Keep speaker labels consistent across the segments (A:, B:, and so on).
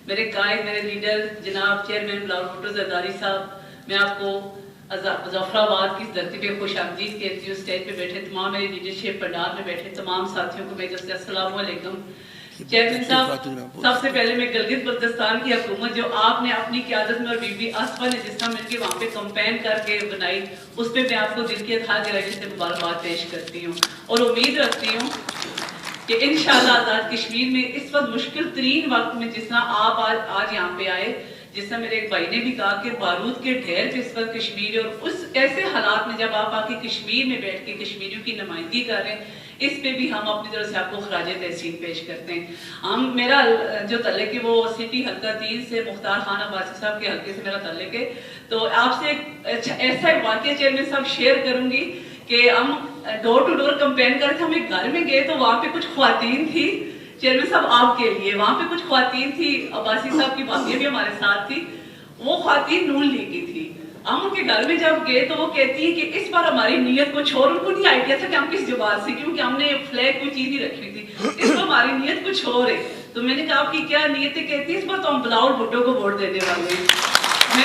A: میرے قائد، میرے لیڈر جناب چیئرمین بلاول بھٹو زرداری صاحب، میں آپ کو ظفر آباد کی دھرتی پہ خوش آمدید کہتی ہوں. اسٹیج پہ بیٹھے تمام میری لیڈرشپ پنڈال میں بیٹھے تمام ساتھیوں کو میرے سے السلام علیکم. چیئرمین صاحب، سب سے پہلے میں گلگت بلتستان کی حکومت جو آپ نے اپنی قیادت میں اور بی بی آصفہ نے جس طرح مل کے وہاں پہ کمپین کر کے بنائی، اس پہ میں آپ کو دل کے تھا گہرائی سے مبارکباد پیش کرتی ہوں اور امید رکھتی ہوں کہ انشاءاللہ آزاد کشمیر میں اس وقت مشکل ترین وقت میں جس طرح آپ آج یہاں پہ آئے، جس طرح میرے ایک بھائی نے بھی کہا کہ بارود کے ڈھیر پہ اس وقت کشمیر اور اس ایسے حالات میں جب آپ آ کے کشمیر میں بیٹھ کے کشمیریوں کی نمائندگی کر رہے ہیں، اس پہ بھی ہم اپنی طرف سے آپ کو خراج تحسین پیش کرتے ہیں. میرا جو تعلق ہے وہ سٹی حلقہ 3 سے مختار خان عباسی صاحب کے حلقے سے میرا تعلق ہے. تو آپ سے ایک ایسا واقعہ چیئرمین صاحب شیئر کروں گی کہ ہم ڈور ٹو ڈور کمپین کر کے ہم ایک گھر میں گئے تو وہاں پہ کچھ خواتین تھی. چیئرمین صاحب آپ کے لیے وہاں پہ کچھ خواتین تھی، عباسی صاحب کی بھابھی بھی ہمارے ساتھ تھی. وہ خواتین نون لیگ کی تھی. ہم ان کے گھر میں جب گئے تو وہ کہتی ہیں کہ اس بار ہماری نیت کچھ اور، ان کو نہیں آئیڈیا تھا کہ ہم کس جماعت سے، کیونکہ ہم نے فلیگ کوئی چیز نہیں رکھی تھی. اس بار ہماری نیت کچھ اور ہے. تو میں نے کہا آپ کی کیا نیت ہے؟ کہتی ہے اس بار تو ہم بلاول بھٹو کو ووٹ دینے والے ہیں. میں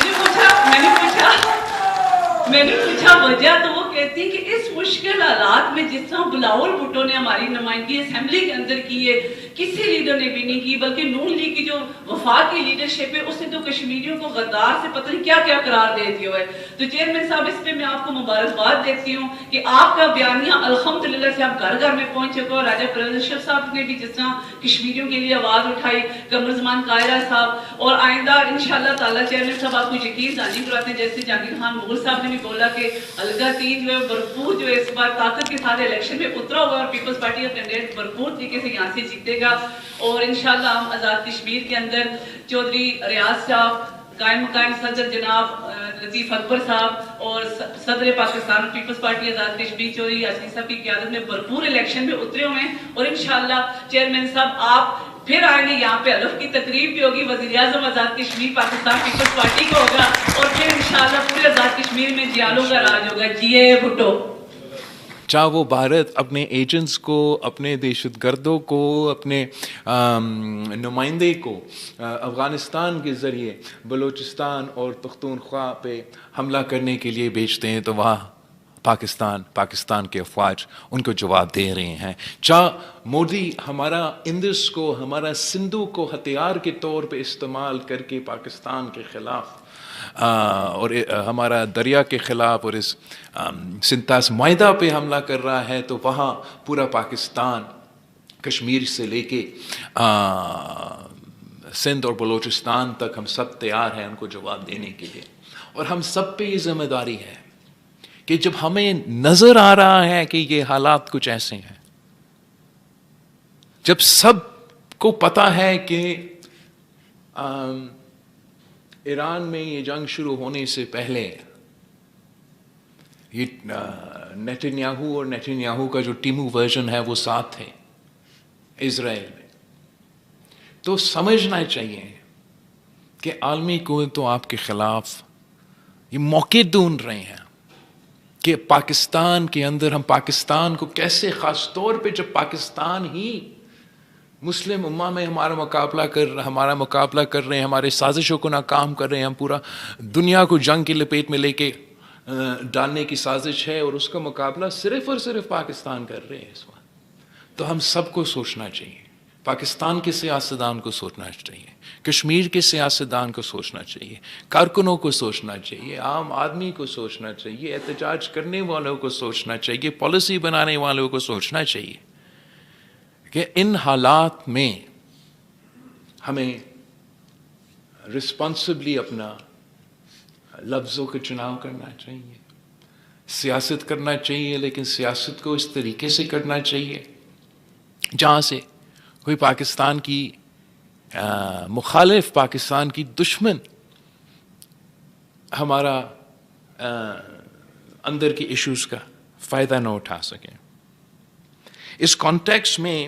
A: نے پوچھا وجہ، تو وہ کہتی ہے کہ اس مشکل حالات میں جس طرح بلاول بھٹو نے ہماری نمائندگی اسمبلی کے اندر کی ہے، کسی لیڈر نے بھی نہیں کی، بلکہ نون لیگ کی جو وفاقی لیڈرشپ ہے اس نے تو کشمیریوں کو غدار سے پتہ نہیں کیا کیا قرار دے دیا ہے. تو چیئرمین صاحب اس پہ میں آپ کو مبارکباد دیتی ہوں کہ آپ کا بیانیہ الحمدللہ سے آپ گھر گھر میں پہنچے کو. راجہ پرویز اشرف صاحب نے بھی جس طرح کشمیریوں کے لیے آواز اٹھائی، قمر زمان قاہرہ صاحب، اور آئندہ انشاءاللہ تعالیٰ چیئرمین صاحب آپ کو یقین دہانی کراتے ہیں، جیسے جہانگیر خان مغل صاحب نے بھی بولا کہ حلقہ 3 جو ہے بھرپور جو ہے اس بار طاقت کے ساتھ الیکشن میں اترا ہوا اور پیپلز پارٹی کا کینڈیڈیٹ بھرپور طریقے سے یہاں سے جیتے گا. اور انشاءاللہ ہم آزاد کشمیر کے اندر چودھری ریاض صاحب، قائم مقام صدر جناب لطیف اکبر صاحب اور صدر پاکستان پیپلز پارٹی آزاد کشمیر چودھری یاسین صاحب کی قیادت میں بھرپور الیکشن میں اترے ہوئے ہیں. اور انشاءاللہ چیئرمین صاحب آپ پھر آئیں گے، یہاں پہ حلف کی تقریب بھی ہوگی، وزیر اعظم آزاد کشمیر پاکستان پیپلز پارٹی کا ہوگا، اور پھر انشاءاللہ پورے آزاد کشمیر میں جیالوں کا راج ہوگا. جیے بھٹو.
B: چاہے وہ بھارت اپنے ایجنٹس کو، اپنے دہشت گردوں کو، اپنے نمائندے کو افغانستان کے ذریعے بلوچستان اور پختونخوا پہ حملہ کرنے کے لیے بھیجتے ہیں، تو وہاں پاکستان کے افواج ان کو جواب دے رہے ہیں. چاہے مودی ہمارا اندس کو، ہمارا سندھو کو ہتھیار کے طور پہ استعمال کر کے پاکستان کے خلاف اور ہمارا دریا کے خلاف اور اس سنتاس معاہدہ پہ حملہ کر رہا ہے، تو وہاں پورا پاکستان کشمیر سے لے کے سندھ اور بلوچستان تک ہم سب تیار ہیں ان کو جواب دینے کے لیے. اور ہم سب پہ یہ ذمہ داری ہے کہ جب ہمیں نظر آ رہا ہے کہ یہ حالات کچھ ایسے ہیں، جب سب کو پتہ ہے کہ ایران میں یہ جنگ شروع ہونے سے پہلے یہ نیتنیاہو اور نیتنیاہو کا جو ٹیمو ورژن ہے وہ ساتھ تھے اسرائیل میں، تو سمجھنا چاہیے کہ عالمی قوت تو آپ کے خلاف یہ موقع ڈھونڈ رہے ہیں کہ پاکستان کے اندر ہم پاکستان کو کیسے، خاص طور پہ جب پاکستان ہی مسلم امہ میں ہمارا مقابلہ کر رہے ہیں، ہمارے سازشوں کو ناکام کر رہے ہیں، ہم پورا دنیا کو جنگ کی لپیٹ میں لے کے ڈالنے کی سازش ہے، اور اس کا مقابلہ صرف اور صرف پاکستان کر رہے ہیں اس وقت. تو ہم سب کو سوچنا چاہیے، پاکستان کے سیاستدان کو سوچنا چاہیے، کشمیر کے سیاستدان کو سوچنا چاہیے، کارکنوں کو سوچنا چاہیے، عام آدمی کو سوچنا چاہیے، احتجاج کرنے والوں کو سوچنا چاہیے، پالیسی بنانے والوں کو سوچنا چاہیے کہ ان حالات میں ہمیں رسپانسبلی اپنا لفظوں کا چناؤ کرنا چاہیے، سیاست کرنا چاہیے، لیکن سیاست کو اس طریقے سے کرنا چاہیے جہاں سے کوئی پاکستان کی مخالف، پاکستان کی دشمن ہمارا اندر کی ایشوز کا فائدہ نہ اٹھا سکیں. اس کانٹیکس میں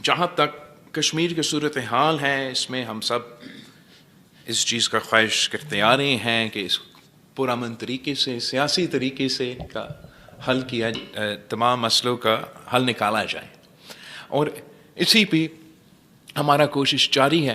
B: جہاں تک کشمیر کی صورتحال ہے، اس میں ہم سب اس چیز کا خواہش کرتے آ رہے ہیں کہ اس پرامن طریقے سے، سیاسی طریقے سے کا حل کیا، تمام مسئلوں کا حل نکالا جائے. اور اسی پہ ہمارا کوشش جاری ہے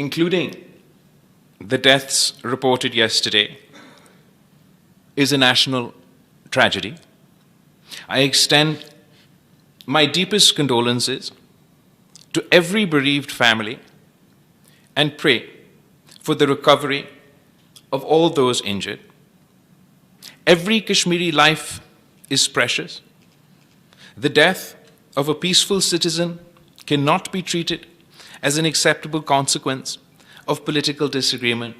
B: including the deaths reported yesterday, is a national tragedy. I extend my deepest condolences to every bereaved family and pray for the recovery of all those injured. Every Kashmiri life is precious. The death of a peaceful citizen cannot be treated as an acceptable consequence of political disagreement,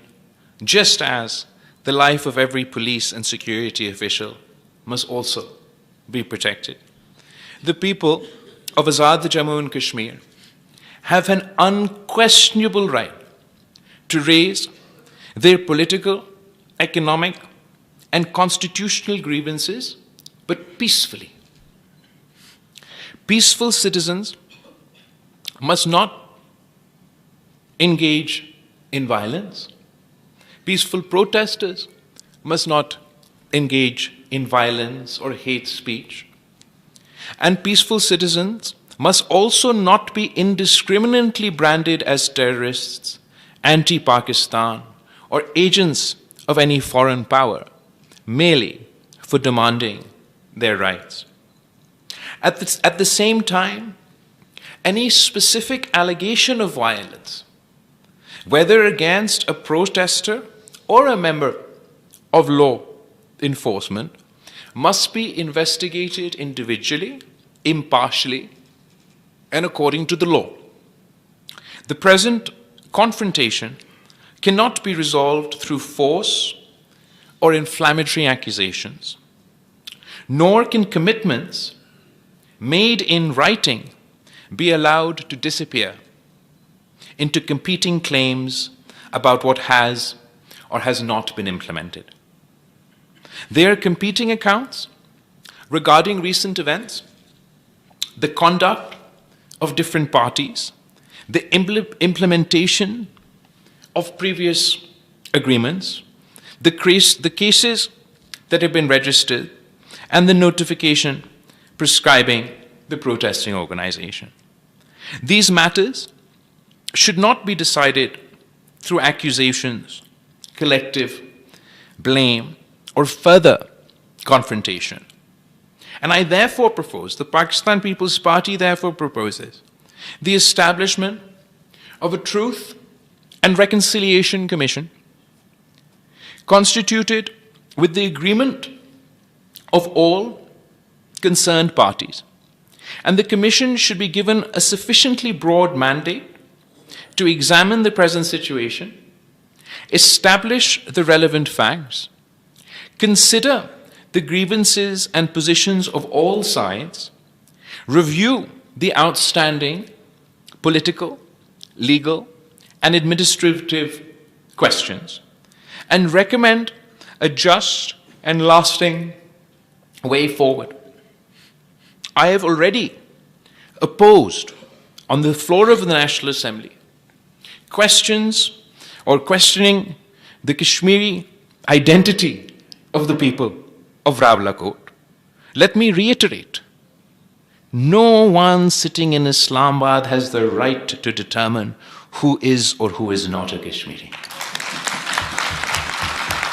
B: just as the life of every police and security official must also be protected. The people of Azad Jammu and Kashmir have an unquestionable right to raise their political, economic, and constitutional grievances, but peacefully. Peaceful citizens must not engage in violence. Peaceful protesters must not engage in violence or hate speech. And peaceful citizens must also not be indiscriminately branded as terrorists, anti-Pakistan, or agents of any foreign power, merely for demanding their rights. At the same time, any specific allegation of violence, whether against a protester or a member of law enforcement, must be investigated individually, impartially, and according to the law. The present confrontation cannot be resolved through force or inflammatory accusations, nor can commitments made in writing be allowed to disappear into competing claims about what has or has not been implemented. There are competing accounts regarding recent events, the conduct of different parties, the implementation of previous agreements, the cases that have been registered, and the notification prescribing the protesting organization. These matters should not be decided through accusations, collective blame, or further confrontation. And I therefore propose, the Pakistan People's Party therefore proposes, the establishment of a Truth and Reconciliation Commission constituted with the agreement of all concerned parties. And the Commission should be given a sufficiently broad mandate to examine the present situation, establish the relevant facts, consider the grievances and positions of all sides, review the outstanding political, legal, and administrative questions, and recommend a just and lasting way forward. I have already opposed on the floor of the National Assembly questions or questioning the Kashmiri identity of the people of Rawalakot, let me reiterate, no one sitting in Islamabad has the right to determine who is or who is not a Kashmiri.